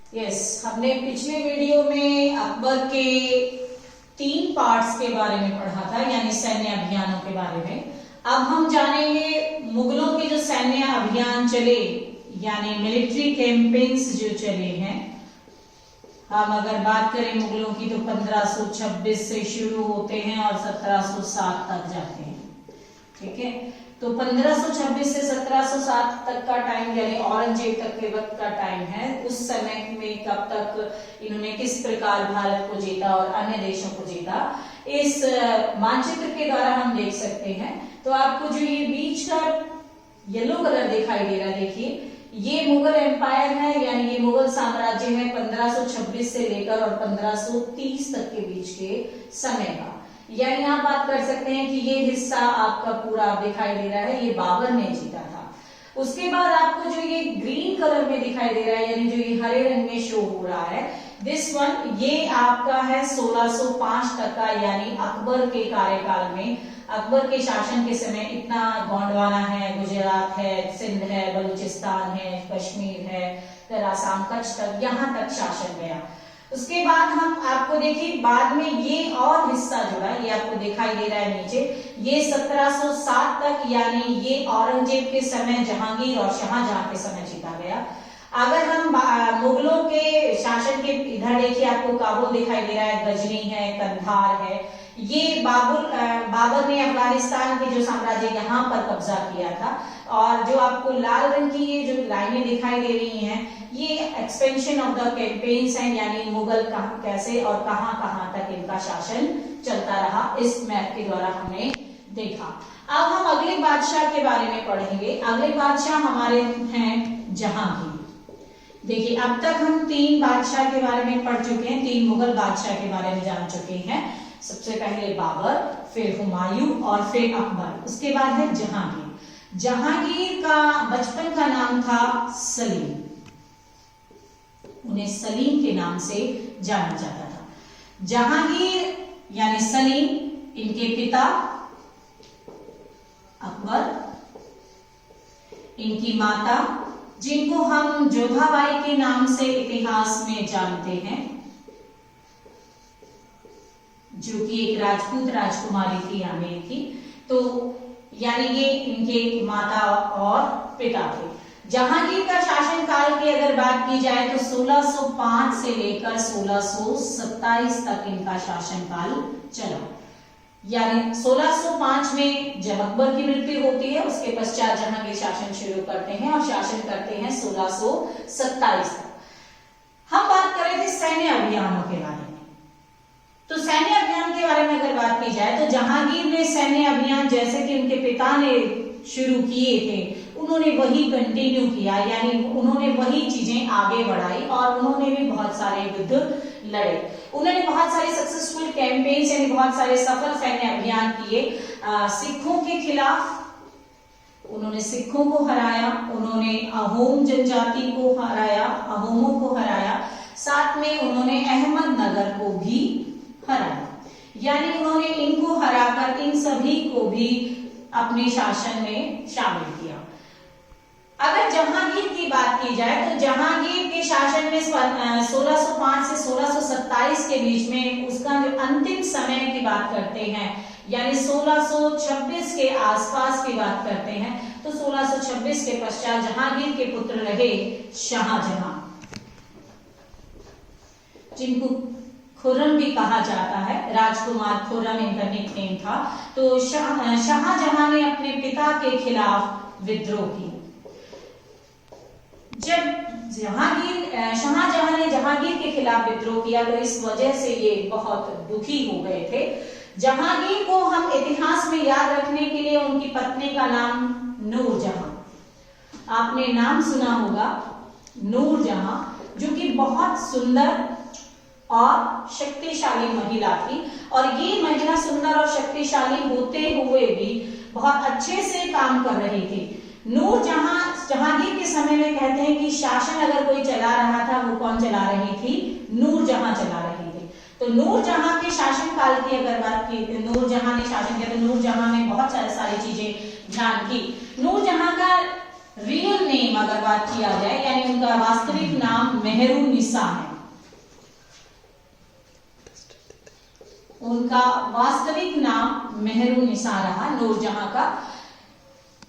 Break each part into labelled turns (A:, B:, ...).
A: हमने पिछले वीडियो में अकबर के 3 पार्ट्स के बारे में पढ़ा था, यानी सैन्य अभियानों के बारे में। अब हम जानेंगे मुगलों के जो सैन्य अभियान चले, यानी मिलिट्री कैंपेन्स जो चले हैं। हम अगर बात करें मुगलों की तो 1526 से शुरू होते हैं और 1707 तक जाते हैं। ठीक है, तो 1526 से 1707 तक का टाइम यानी औरंगजेब तक के वक्त का टाइम है। उस समय में कब तक इन्होंने किस प्रकार भारत को जीता और अन्य देशों को जीता, इस मानचित्र के द्वारा हम देख सकते हैं। तो आपको जो ये बीच का येलो कलर दिखाई दे रहा है, देखिए ये मुगल एम्पायर है, यानी ये मुगल साम्राज्य है 1526 से लेकर और 1530 तक के बीच के समय का। यानी आप बात कर सकते हैं कि ये हिस्सा आपका पूरा दिखाई दे रहा है, ये बाबर ने जीता था। उसके बाद आपको जो ये ग्रीन कलर में दिखाई दे रहा है, यानी जो ये हरे रंग में शो हो रहा है, दिस वन, ये आपका है 1605 तक का, यानी अकबर के कार्यकाल में, अकबर के शासन के समय इतना गोंडवाना है, गुजरात है, सिंध है, बलूचिस्तान है, कश्मीर है, फिर आसाम, कच्छ तक, यहाँ तक शासन गया। उसके बाद हम आपको देखिए बाद में ये और हिस्सा जुड़ा, ये आपको दिखाई दे रहा है नीचे, ये 1707 तक, यानी ये औरंगजेब के समय, जहांगीर और शाहजहां के समय जीता गया। अगर हम मुगलों के शासन के इधर देखिए, आपको काबुल दिखाई दे रहा है, गजनी है, कंधार है, ये बाबर ने अफगानिस्तान के जो साम्राज्य यहाँ पर कब्जा किया था। और जो आपको लाल रंग की ये जो लाइनें दिखाई दे रही हैं, ये एक्सपेंशन ऑफ द कैंपेन्स हैं, यानी मुगल कैसे और कहां कहां तक इनका शासन चलता रहा, इस मैप के द्वारा हमने देखा। अब हम अगले बादशाह के बारे में पढ़ेंगे। अगले बादशाह हमारे हैं जहांगीर। देखिए अब तक हम 3 बादशाह के बारे में पढ़ चुके हैं, 3 मुगल बादशाह के बारे में जान चुके हैं। सबसे पहले बाबर, फिर हुमायूं और फिर अकबर, उसके बाद है जहांगीर। जहांगीर का बचपन का नाम था सलीम, उन्हें सलीम के नाम से जाना जाता था। जहांगीर यानी सलीम, इनके पिता अकबर, इनकी माता जिनको हम जोधाबाई के नाम से इतिहास में जानते हैं, जो कि एक राजपूत राजकुमारी थी आमेर की, तो यानी ये इनके माता और पिता थे। जहांगीर का शासन काल की अगर बात की जाए तो 1605 से लेकर 1627 तक इनका शासन काल चला। यानी 1605 में जब अकबर की मृत्यु होती है, उसके पश्चात जहांगीर शासन शुरू करते हैं और शासन करते हैं 1627 तक। हम बात कर रहे थे सैन्य अभियानों के बारे में। तो सैन्य अभियान के बारे में अगर बात की जाए तो जहांगीर ने सैन्य अभियान जैसे कि उनके पिता ने शुरू किए थे, उन्होंने वही कंटिन्यू किया, यानी उन्होंने वही चीजें आगे बढ़ाई और उन्होंने भी बहुत सारे युद्ध लड़े। उन्होंने बहुत सारे सक्सेसफुल कैंपेन्स यानी बहुत सारे सफल सैन्य अभियान किए। सिखों के खिलाफ उन्होंने सिखों को हराया, उन्होंने अहोम जनजाति को हराया, अहोमों को हराया, साथ में उन्होंने अहमदनगर को भी हराया। यानी उन्होंने इनको हराकर इन सभी को भी अपने शासन में शामिल किया। अगर जहांगीर की बात की जाए तो जहांगीर के शासन में 1605 से 1627 के बीच में उसका जो अंतिम समय की बात करते हैं, यानी 1626 के आसपास की बात करते हैं, तो 1626 के पश्चात जहांगीर के पुत्र रहे शाहजहां, जिनको खुर्रम भी कहा जाता है, राजकुमार खुर्रम इनका निकनेम था। तो शाहजहां ने अपने पिता के खिलाफ विद्रोह किया। जब शाहजहां ने जहांगीर के खिलाफ विद्रोह किया तो इस वजह से ये बहुत दुखी हो गए थे। जहांगीर को हम इतिहास में याद रखने के लिए उनकी पत्नी का नाम नूरजहां, आपने नाम सुना होगा नूरजहां, जो कि बहुत सुंदर और शक्तिशाली महिला थी। और ये महिला सुंदर और शक्तिशाली होते हुए भी बहुत अच्छे से काम कर रही थी। नूरजहां जहांगीर के समय में कहते हैं कि शासन अगर कोई चला रहा था, वो कौन चला रही थी? नूरजहां चला रही थी। तो नूरजहां के शासन काल की अगर बात की, नूरजहां ने शासन किया तो नूरजहां ने बहुत सारी चीजें ध्यान की। नूरजहां का रियल नेम अगर बात किया जाए, यानी उनका वास्तविक नाम मेहरुन्निसा है। उनका वास्तविक नाम मेहरुन्निसा रहा नूरजहां का।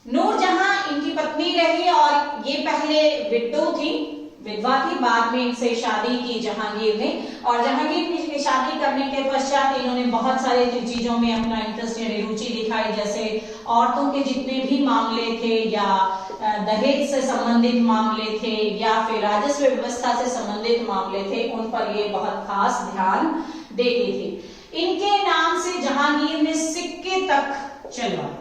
A: नूरजहां इनकी पत्नी रही और ये पहले विधवा थी, बाद में इनसे शादी की जहांगीर ने। और जहांगीर की शादी करने के पश्चात इन्होंने बहुत सारे चीजों में अपना इंटरेस्ट यानी रुचि दिखाई, जैसे औरतों के जितने भी मामले थे या दहेज से संबंधित मामले थे या फिर राजस्व व्यवस्था से संबंधित मामले थे, उन पर ये बहुत खास ध्यान देती थी। इनके नाम से जहांगीर ने सिक्के तक चलवाए,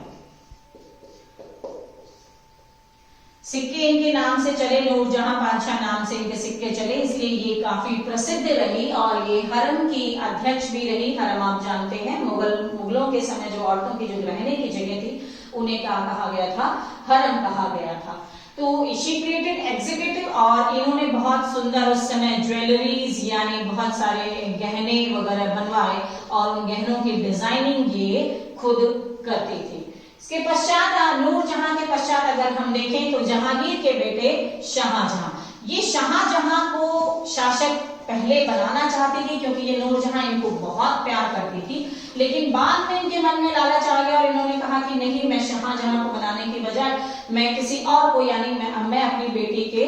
A: सिक्के इनके नाम से चले, नूरजहां बादशाह नाम से इनके सिक्के चले, इसलिए ये काफी प्रसिद्ध रही और ये हरम की अध्यक्ष भी रही। हरम आप जानते हैं मुगलों के समय जो औरतों की जो रहने की जगह थी उन्हें क्या कहा गया था, हरम कहा गया था। तो शी क्रिएटेड एग्जीक्यूटिव और इन्होंने बहुत सुंदर उस समय ज्वेलरीज यानी बहुत सारे गहने वगैरह बनवाए और उन गहनों की डिजाइनिंग ये खुद करती थी। इसके पश्चात नूरजहां के पश्चात अगर हम देखें तो जहांगीर के बेटे शाहजहां, ये शाहजहां को शासक पहले बनाना चाहती थी क्योंकि ये नूरजहां इनको बहुत प्यार करती थी, लेकिन बाद में इनके मन में लालच आ गया और इन्होंने कहा कि नहीं, मैं शाहजहां को बनाने की बजाय मैं किसी और को यानी मैं अपनी बेटी के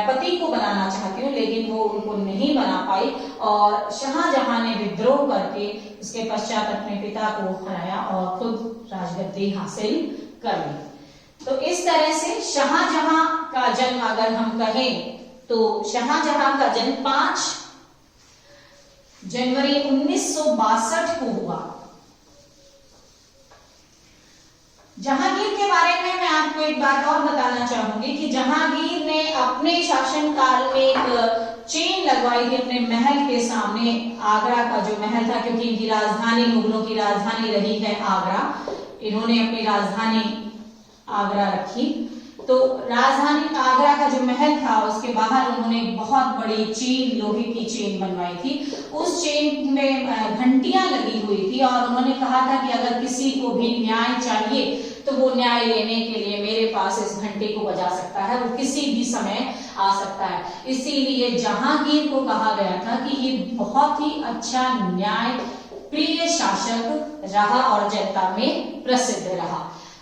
A: पति को बनाना चाहती हूँ, लेकिन वो उनको नहीं बना पाई और शाहजहां ने विद्रोह करके उसके पश्चात अपने पिता को हराया और खुद राजगद्दी हासिल कर ली। तो इस तरह से शाहजहां का जन्म अगर हम कहें तो शाहजहां का जन्म 5 जनवरी 1962 को हुआ। जहांगीर के बारे में मैं आपको एक बात और बताना चाहूंगी कि जहांगीर ने अपने शासनकाल में एक चेन लगवाई थी अपने महल के सामने। आगरा का जो महल था, क्योंकि इनकी राजधानी मुगलों की राजधानी रही है आगरा, इन्होंने अपनी राजधानी आगरा रखी। तो राजधानी आगरा का जो महल था उसके बाहर उन्होंने एक बहुत बड़ी चेन, लोहे की चेन बनवाई थी। उस चेन में घंटियां लगी हुई थी और उन्होंने कहा था कि अगर किसी को भी न्याय चाहिए तो वो न्याय लेने के लिए मेरे पास इस घंटे को बजा सकता है, वो किसी भी समय आ सकता है। इसीलिए जहांगीर को कहा गया था कि ये बहुत ही अच्छा न्याय प्रिय शासक रहा और जनता में प्रसिद्ध रहा।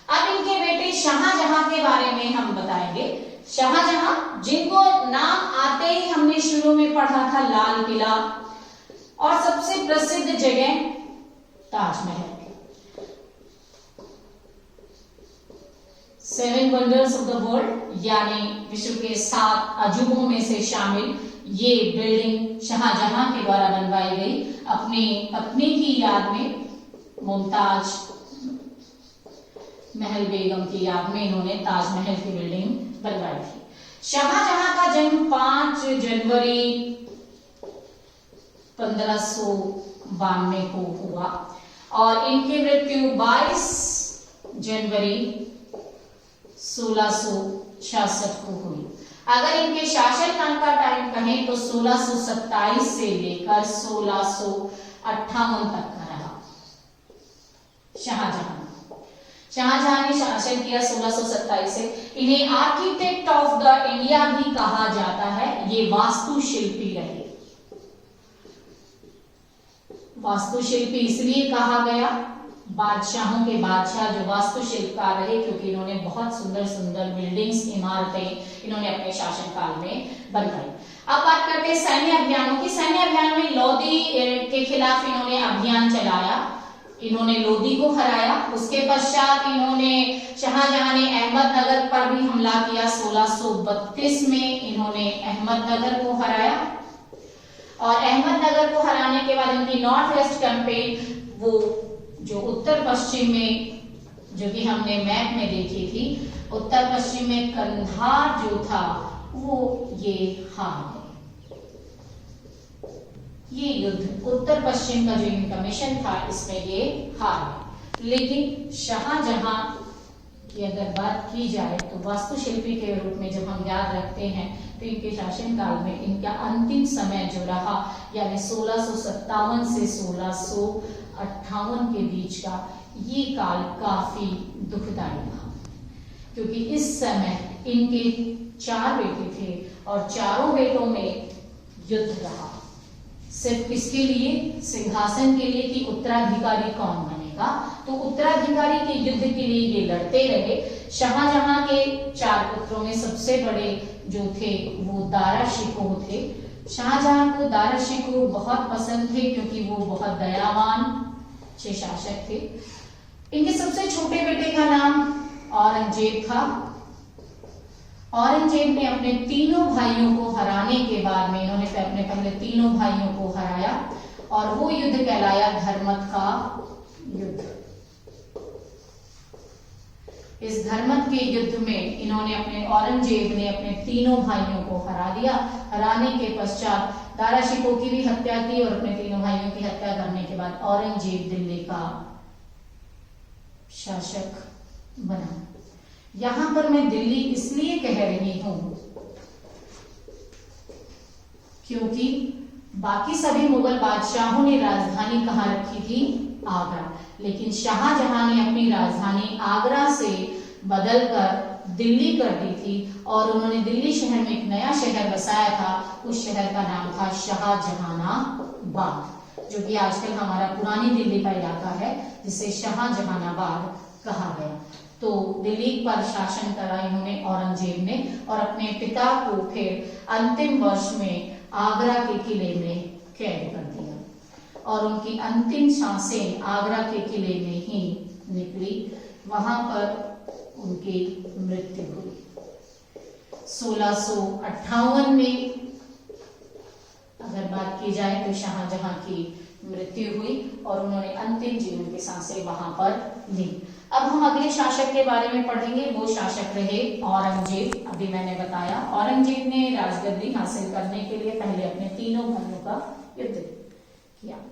A: अब इनके बेटे शाहजहां के बारे में हम बताएंगे। शाहजहां, जिनको नाम आते ही हमने शुरू में पढ़ा था लाल किला और सबसे प्रसिद्ध जगह Taj Mahal, 7 wonders of the world यानी विश्व के 7 अजूबों में से शामिल ये बिल्डिंग शाहजहां के द्वारा बनवाई गई। अपनी पत्नी की याद में, मुमताज महल बेगम की याद में इन्होंने ताजमहल की बिल्डिंग बनवाई थी। शाहजहां का जन्म 5 जनवरी 1592 को हुआ और इनकी मृत्यु 22 जनवरी 1666 को हुई। अगर इनके शासनकाल का टाइम कहें तो 1627 से लेकर 1658 तक का रहा। शाहजहां ने शासन किया 1627 से। इन्हें आर्किटेक्ट ऑफ द इंडिया भी कहा जाता है। ये वास्तुशिल्पी रहे। वास्तुशिल्पी इसलिए कहा गया, बादशाहों के बादशाह जो वास्तुशिल्पकार रहे, क्योंकि इन्होंने बहुत सुंदर सुंदर बिल्डिंग्स, इमारतें इन्होंने अपने शासनकाल में बनवाई। अब बात करते हैं सैन्य अभियानों की। सैन्य अभियान में लोदी के खिलाफ इन्होंने अभियान चलाया, इन्होंने लोदी को हराया। उसके पश्चात इन्होंने शाहजहां ने अहमदनगर पर भी हमला किया। 1632 में इन्होंने अहमदनगर को हराया और अहमदनगर को हराने के बाद इनकी नॉर्थ वेस्ट कैंपेन, वो जो उत्तर पश्चिम में, जो कि हमने मैप में देखी थी, उत्तर पश्चिम में कंधार जो था वो ये हार गए। ये युद्ध उत्तर पश्चिम का जो इनका मिशन था इसमें ये हार गए। लेकिन शाहजहां की अगर बात की जाए तो वास्तुशिल्पी के रूप में जब हम याद रखते हैं तो इनके शासनकाल में इनका अंतिम समय जो रहा यानी 1657 से 1658 के बीच का, ये काल काफी दुखदायी था, क्योंकि इस समय इनके 4 बेटे थे और चारों बेटों में युद्ध रहा, सिर्फ किसके लिए, सिंहासन के लिए कि उत्तराधिकारी कौन बनेगा। तो उत्तराधिकारी के युद्ध के लिए ये लड़ते रहे। शाहजहां के 4 पुत्रों में सबसे बड़े जो थे वो दारा शिकोह थे। शाहजहां को दारा शिकोह बहुत पसंद थे क्योंकि वो बहुत दयावान अच्छे शासक थे। इनके सबसे छोटे बेटे का नाम औरंगजेब था। औरंगजेब ने अपने तीनों भाइयों को हराने के बाद में, इन्होंने अपने पहले तीनों भाइयों को हराया और वो युद्ध कहलाया धर्मत का युद्ध। इस धर्मत के युद्ध में इन्होंने औरंगजेब ने अपने तीनों भाइयों को हरा दिया। हराने के पश्चात दारा शिकोह की भी हत्या की और अपने तीनों भाइयों की हत्या करने के बाद औरंगजेब दिल्ली का शासक बना। यहां पर मैं दिल्ली इसलिए कह रही हूं क्योंकि बाकी सभी मुगल बादशाहों ने राजधानी कहां रखी थी, आगरा, लेकिन शाहजहां ने अपनी राजधानी आगरा से बदलकर दिल्ली कर दी थी और उन्होंने दिल्ली शहर में एक नया शहर बसाया था। उस शहर का नाम था शाहजहानाबाद, जो कि आजकल हमारा पुरानी दिल्ली का इलाका है, जिसे शाहजहानाबाद कहा गया। तो दिल्ली पर शासन करा इन्होंने औरंगजेब ने और अपने पिता को फिर अंतिम वर्ष में आगरा के किले में कैद कर दिया और उनकी अंतिम सांसें आगरा के किले में ही निकली। वहां पर उनकी मृत्यु हुई 1658 में। अगर बात की जाए तो शाहजहां की मृत्यु हुई और उन्होंने अंतिम जीवन की सांसें वहां पर ली। अब हम अगले शासक के बारे में पढ़ेंगे। वो शासक रहे औरंगजेब। अभी मैंने बताया औरंगजेब ने राजगद्दी हासिल करने के लिए पहले अपने तीनों भाइयों का युद्ध किया।